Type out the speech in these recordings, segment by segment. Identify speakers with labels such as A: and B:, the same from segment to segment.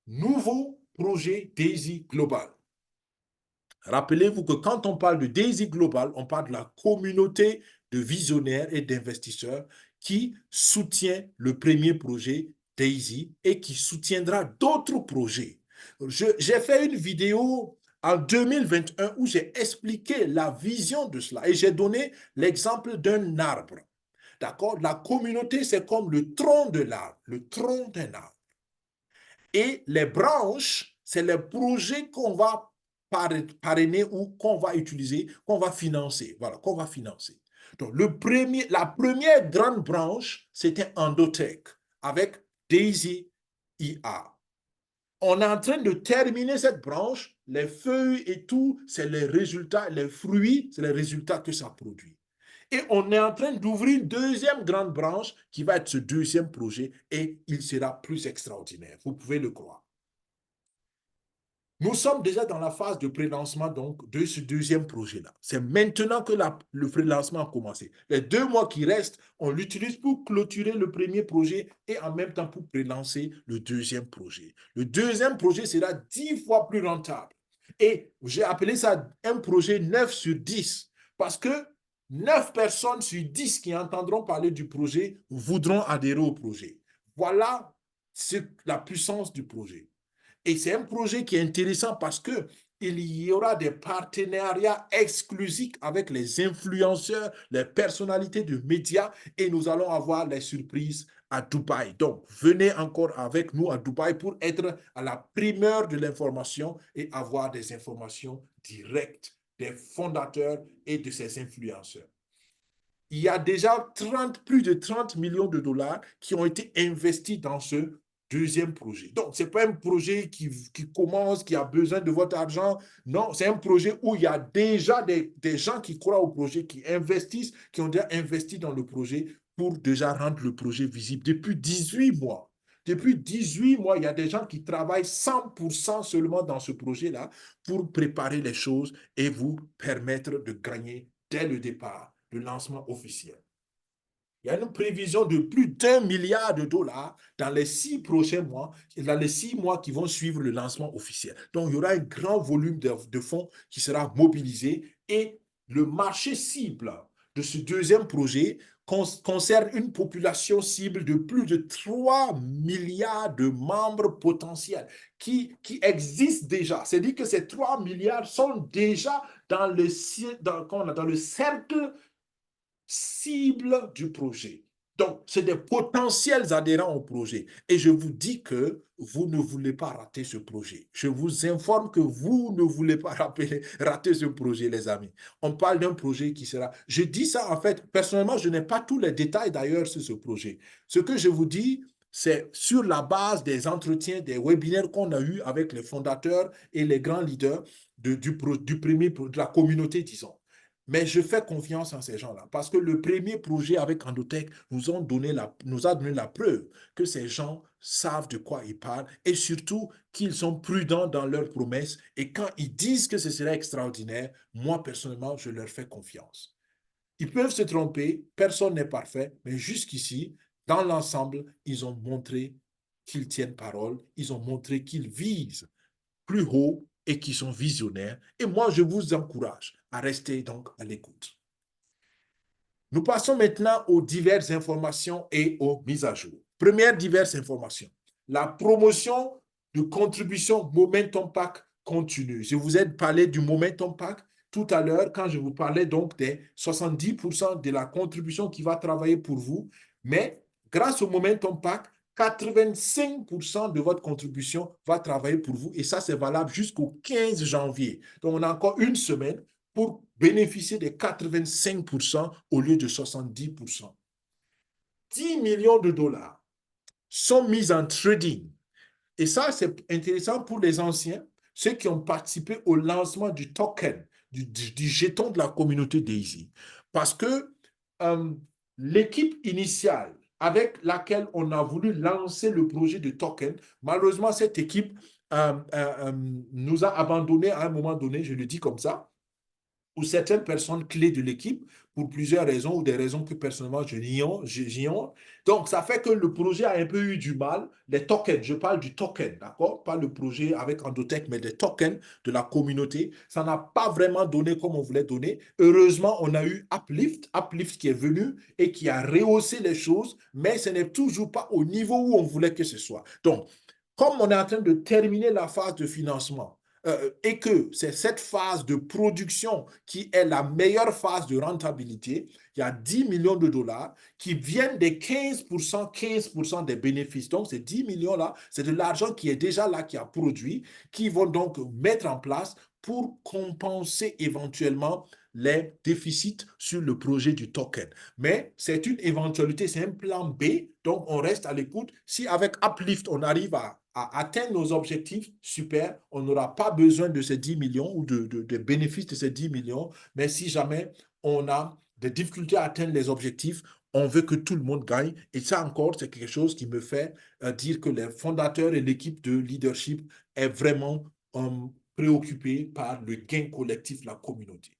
A: nouveau projet Daisy Global. Rappelez-vous que quand on parle de Daisy Global, on parle de la communauté de visionnaires et d'investisseurs qui soutient le premier projet Daisy et qui soutiendra d'autres projets. J'ai fait une vidéo en 2021 où j'ai expliqué la vision de cela et j'ai donné l'exemple d'un arbre. D'accord? La communauté, c'est comme le tronc de l'arbre, le tronc d'un arbre. Et les branches, c'est les projets qu'on va parrainer ou qu'on va utiliser, qu'on va financer. Voilà, qu'on va financer. Donc, la première grande branche, c'était Endotech avec Daisy IA. On est en train de terminer cette branche, les feuilles et tout, c'est les résultats, les fruits, c'est les résultats que ça produit. Et on est en train d'ouvrir une deuxième grande branche qui va être ce deuxième projet et il sera plus extraordinaire. Vous pouvez le croire. Nous sommes déjà dans la phase de pré-lancement donc, de ce deuxième projet-là. C'est maintenant que le pré-lancement a commencé. Les 2 mois qui restent, on l'utilise pour clôturer le premier projet et en même temps pour pré-lancer le deuxième projet. Le deuxième projet sera 10 fois plus rentable. Et j'ai appelé ça un projet 9 sur 10 parce que 9 personnes sur 10 qui entendront parler du projet voudront adhérer au projet. Voilà la puissance du projet. Et c'est un projet qui est intéressant parce que il y aura des partenariats exclusifs avec les influenceurs, les personnalités de médias et nous allons avoir les surprises à Dubaï. Donc, venez encore avec nous à Dubaï pour être à la primeur de l'information et avoir des informations directes des fondateurs et de ces influenceurs. Il y a déjà plus de 30 millions de dollars qui ont été investis dans ce deuxième projet. Donc, ce n'est pas un projet qui commence, qui a besoin de votre argent. Non, c'est un projet où il y a déjà des gens qui croient au projet, qui investissent, qui ont déjà investi dans le projet pour déjà rendre le projet visible depuis 18 mois. Depuis 18 mois, il y a des gens qui travaillent 100% seulement dans ce projet-là pour préparer les choses et vous permettre de gagner dès le départ le lancement officiel. Il y a une prévision de plus d'1 milliard de dollars dans les 6 prochains mois, dans les 6 mois qui vont suivre le lancement officiel. Donc, il y aura un grand volume de fonds qui sera mobilisé et le marché cible de ce deuxième projet concerne une population cible de plus de 3 milliards de membres potentiels qui existent déjà. C'est-à-dire que ces 3 milliards sont déjà dans le cercle cible du projet. Donc, c'est des potentiels adhérents au projet. Et je vous dis que vous ne voulez pas rater ce projet. Je vous informe que vous ne voulez pas rater ce projet, les amis. On parle d'un projet qui sera... Je dis ça, en fait, personnellement, je n'ai pas tous les détails d'ailleurs sur ce projet. Ce que je vous dis, c'est sur la base des entretiens, des webinaires qu'on a eus avec les fondateurs et les grands leaders de la communauté, disons. Mais je fais confiance en ces gens-là parce que le premier projet avec Endotech nous a donné la preuve que ces gens savent de quoi ils parlent et surtout qu'ils sont prudents dans leurs promesses. Et quand ils disent que ce serait extraordinaire, moi, personnellement, je leur fais confiance. Ils peuvent se tromper, personne n'est parfait, mais jusqu'ici, dans l'ensemble, ils ont montré qu'ils tiennent parole, ils ont montré qu'ils visent plus haut et qui sont visionnaires. Et moi, je vous encourage à rester donc à l'écoute. Nous passons maintenant aux diverses informations et aux mises à jour. Première diverse information, la promotion de contribution Momentum Pack continue. Je vous ai parlé du Momentum Pack tout à l'heure quand je vous parlais donc des 70% de la contribution qui va travailler pour vous. Mais grâce au Momentum Pack, 85% de votre contribution va travailler pour vous et ça, c'est valable jusqu'au 15 janvier. Donc, on a encore une semaine pour bénéficier des 85% au lieu de 70%. 10 millions de dollars sont mis en trading. Et ça, c'est intéressant pour les anciens, ceux qui ont participé au lancement du token, du jeton de la communauté Daisy. Parce que l'équipe initiale avec laquelle on a voulu lancer le projet de token, malheureusement, cette équipe nous a abandonnés à un moment donné, je le dis comme ça, ou certaines personnes clés de l'équipe pour plusieurs raisons ou des raisons que personnellement j'ignore. Donc, ça fait que le projet a un peu eu du mal. Les tokens, je parle du token, d'accord? Pas le projet avec Endotech, mais des tokens de la communauté. Ça n'a pas vraiment donné comme on voulait donner. Heureusement, on a eu Uplift qui est venu et qui a rehaussé les choses, mais ce n'est toujours pas au niveau où on voulait que ce soit. Donc, comme on est en train de terminer la phase de financement, et que c'est cette phase de production qui est la meilleure phase de rentabilité, il y a 10 millions de dollars qui viennent des 15% des bénéfices. Donc, ces 10 millions-là, c'est de l'argent qui est déjà là, qui a produit, qui vont donc mettre en place pour compenser éventuellement les déficits sur le projet du token. Mais c'est une éventualité, c'est un plan B, donc on reste à l'écoute. Si avec Uplift, on arrive à atteindre nos objectifs, super, on n'aura pas besoin de ces 10 millions ou de bénéfices de ces 10 millions, mais si jamais on a des difficultés à atteindre les objectifs, on veut que tout le monde gagne. Et ça encore, c'est quelque chose qui me fait dire que les fondateurs et l'équipe de leadership est vraiment préoccupée par le gain collectif de la communauté.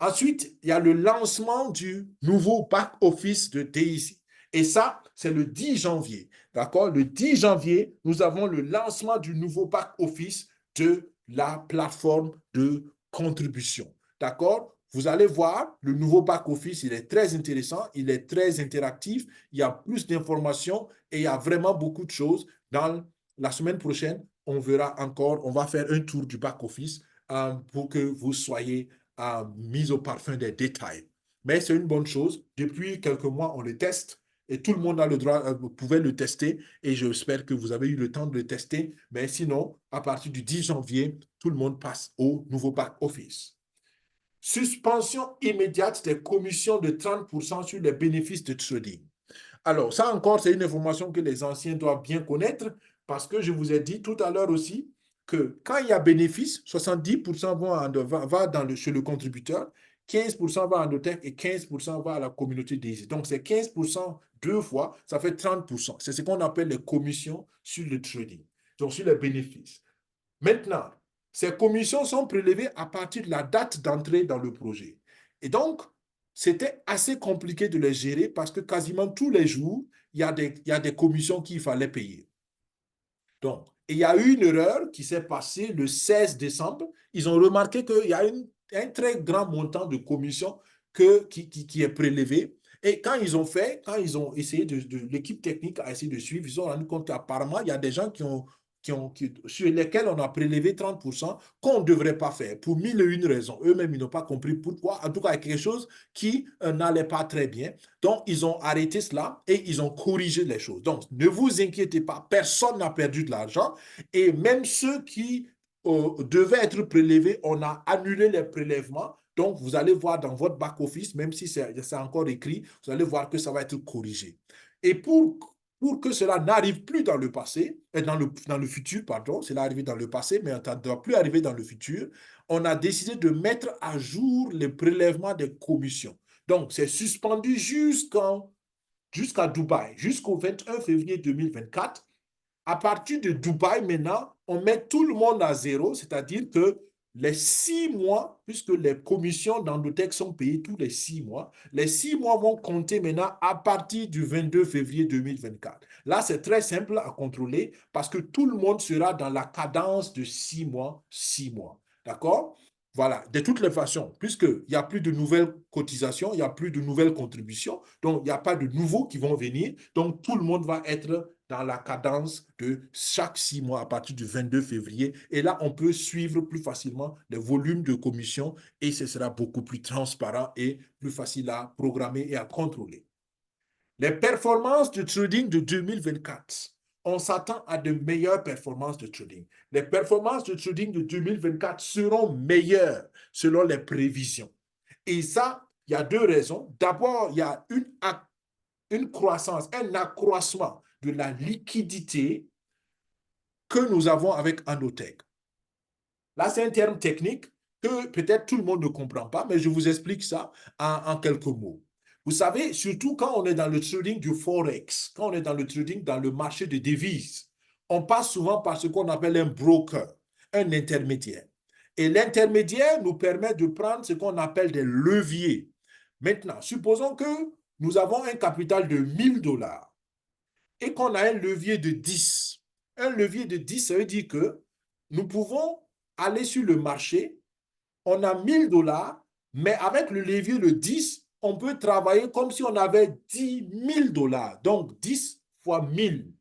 A: Ensuite, il y a le lancement du nouveau back-office de DIC. Et ça, c'est le 10 janvier. D'accord? Le 10 janvier, nous avons le lancement du nouveau back-office de la plateforme de contribution. D'accord? Vous allez voir, le nouveau back-office, il est très intéressant, il est très interactif, il y a plus d'informations et il y a vraiment beaucoup de choses. Dans la semaine prochaine, on verra encore, on va faire un tour du back-office pour que vous soyez mise au parfum des détails. Mais c'est une bonne chose. Depuis quelques mois, on le teste et tout le monde a le droit, pouvait le tester et j'espère que vous avez eu le temps de le tester. Mais sinon, à partir du 10 janvier, tout le monde passe au nouveau back-office. Suspension immédiate des commissions de 30% sur les bénéfices de trading. Alors, ça encore, c'est une information que les anciens doivent bien connaître parce que je vous ai dit tout à l'heure aussi que quand il y a bénéfice, 70% va chez le contributeur, 15% va en Endotech et 15% va à la communauté DAISY. Donc, c'est 15% deux fois, ça fait 30%. C'est ce qu'on appelle les commissions sur le trading, donc sur les bénéfices. Maintenant, ces commissions sont prélevées à partir de la date d'entrée dans le projet. Et donc, c'était assez compliqué de les gérer parce que quasiment tous les jours, il y a des commissions qu'il fallait payer. Donc, il y a eu une erreur qui s'est passée le 16 décembre. Ils ont remarqué qu'il y a un très grand montant de commissions qui est prélevé. Et quand ils ont essayé l'équipe technique a essayé de suivre, ils ont rendu compte qu'apparemment, il y a des gens sur lesquels on a prélevé 30% qu'on ne devrait pas faire pour mille et une raisons. Eux-mêmes, ils n'ont pas compris pourquoi. En tout cas, il y a quelque chose qui n'allait pas très bien. Donc, ils ont arrêté cela et ils ont corrigé les choses. Donc, ne vous inquiétez pas, personne n'a perdu de l'argent. Et même ceux qui devaient être prélevés, on a annulé les prélèvements. Donc, vous allez voir dans votre back-office, même si c'est encore écrit, vous allez voir que ça va être corrigé. Et pour que cela n'arrive plus dans le passé, dans le futur, pardon, c'est arrivé dans le passé, mais ça ne doit plus arriver dans le futur, on a décidé de mettre à jour les prélèvements des commissions. Donc, c'est suspendu jusqu'à Dubaï, jusqu'au 21 février 2024. À partir de Dubaï, maintenant, on met tout le monde à zéro, c'est-à-dire que les 6 mois, puisque les commissions d'Endotech sont payées tous les 6 mois, les 6 mois vont compter maintenant à partir du 22 février 2024. Là, c'est très simple à contrôler parce que tout le monde sera dans la cadence de 6 mois, 6 mois. D'accord? Voilà, de toutes les façons, puisqu'il n'y a plus de nouvelles cotisations, il n'y a plus de nouvelles contributions, donc il n'y a pas de nouveaux qui vont venir, donc tout le monde va être dans la cadence de chaque 6 mois à partir du 22 février. Et là, on peut suivre plus facilement les volumes de commissions et ce sera beaucoup plus transparent et plus facile à programmer et à contrôler. Les performances de trading de 2024. On s'attend à de meilleures performances de trading. Les performances de trading de 2024 seront meilleures selon les prévisions. Et ça, il y a deux raisons. D'abord, il y a une croissance, un accroissement de la liquidité que nous avons avec Endotech. Là, c'est un terme technique que peut-être tout le monde ne comprend pas, mais je vous explique ça en quelques mots. Vous savez, surtout quand on est dans le trading du Forex, quand on est dans le trading dans le marché de devises, on passe souvent par ce qu'on appelle un broker, un intermédiaire. Et l'intermédiaire nous permet de prendre ce qu'on appelle des leviers. Maintenant, supposons que nous avons un capital de 1 000 $ et qu'on a un levier de 10. Un levier de 10, ça veut dire que nous pouvons aller sur le marché, on a 1 000 $, mais avec le levier de 10, on peut travailler comme si on avait 10 000 $. Donc, 10 fois 1000.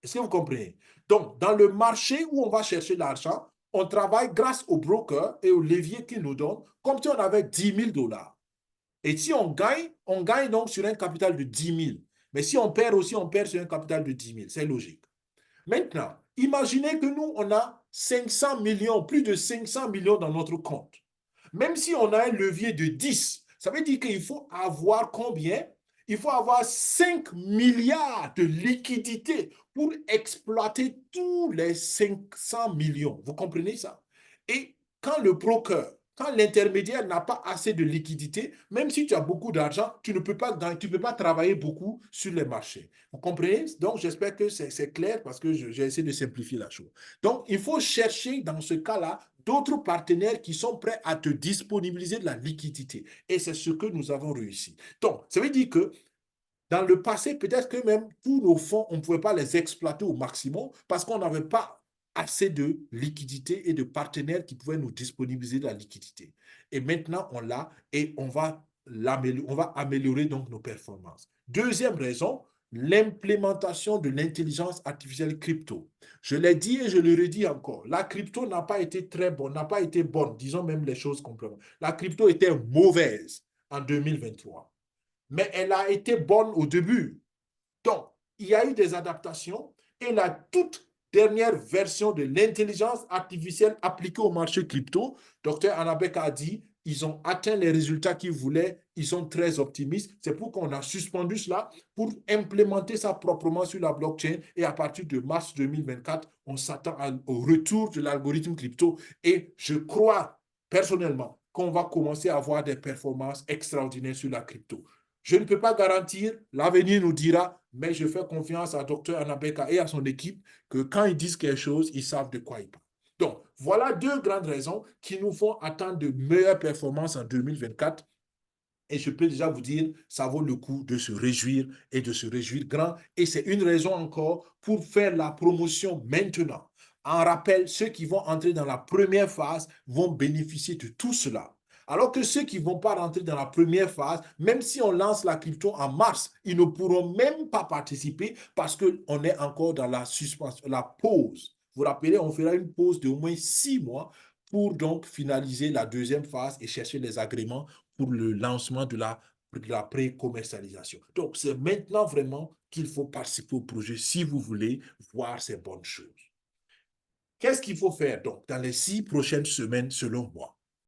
A: Est-ce que vous comprenez? Donc, dans le marché où on va chercher l'argent, on travaille grâce au broker et au levier qu'il nous donne, comme si on avait 10 000 $. Et si on gagne donc sur un capital de 10 000. Mais si on perd aussi, on perd sur un capital de 10 000. C'est logique. Maintenant, imaginez que nous, on a 500 millions, plus de 500 millions dans notre compte. Même si on a un levier de 10, ça veut dire qu'il faut avoir combien? Il faut avoir 5 milliards de liquidités pour exploiter tous les 500 millions. Vous comprenez ça? Et quand le broker, quand l'intermédiaire n'a pas assez de liquidité, même si tu as beaucoup d'argent, tu ne peux pas, tu peux pas travailler beaucoup sur les marchés. Vous comprenez? Donc, j'espère que c'est clair parce que j'ai essayé de simplifier la chose. Donc, il faut chercher dans ce cas-là d'autres partenaires qui sont prêts à te disponibiliser de la liquidité. Et c'est ce que nous avons réussi. Donc, ça veut dire que dans le passé, peut-être que même tous nos fonds, on ne pouvait pas les exploiter au maximum parce qu'on n'avait pas assez de liquidité et de partenaires qui pouvaient nous disponibiliser de la liquidité. Et maintenant, on l'a et on va améliorer donc nos performances. Deuxième raison, l'implémentation de l'intelligence artificielle crypto. Je l'ai dit et je le redis encore, la crypto n'a pas été très bonne, n'a pas été bonne, disons même les choses complètement. La crypto était mauvaise en 2023, mais elle a été bonne au début. Donc, il y a eu des adaptations et la toute dernière version de l'intelligence artificielle appliquée au marché crypto, Dr Anabek a dit, ils ont atteint les résultats qu'ils voulaient, ils sont très optimistes. C'est pourquoi on a suspendu cela pour implémenter ça proprement sur la blockchain et à partir de mars 2024, on s'attend au retour de l'algorithme crypto et je crois personnellement qu'on va commencer à avoir des performances extraordinaires sur la crypto. Je ne peux pas garantir, l'avenir nous dira, mais je fais confiance à Dr Anabeka et à son équipe que quand ils disent quelque chose, ils savent de quoi ils parlent. Donc, voilà deux grandes raisons qui nous font attendre de meilleures performances en 2024. Et je peux déjà vous dire, ça vaut le coup de se réjouir et de se réjouir grand. Et c'est une raison encore pour faire la promotion maintenant. En rappel, ceux qui vont entrer dans la première phase vont bénéficier de tout cela. Alors que ceux qui ne vont pas rentrer dans la première phase, même si on lance la crypto en mars, ils ne pourront même pas participer parce qu'on est encore dans la suspension, la pause. Vous vous rappelez, on fera une pause d'au moins 6 mois pour donc finaliser la deuxième phase et chercher les agréments pour le lancement de la pré-commercialisation. Donc, c'est maintenant vraiment qu'il faut participer au projet si vous voulez voir ces bonnes choses. Qu'est-ce qu'il faut faire donc dans les 6 prochaines semaines selon moi?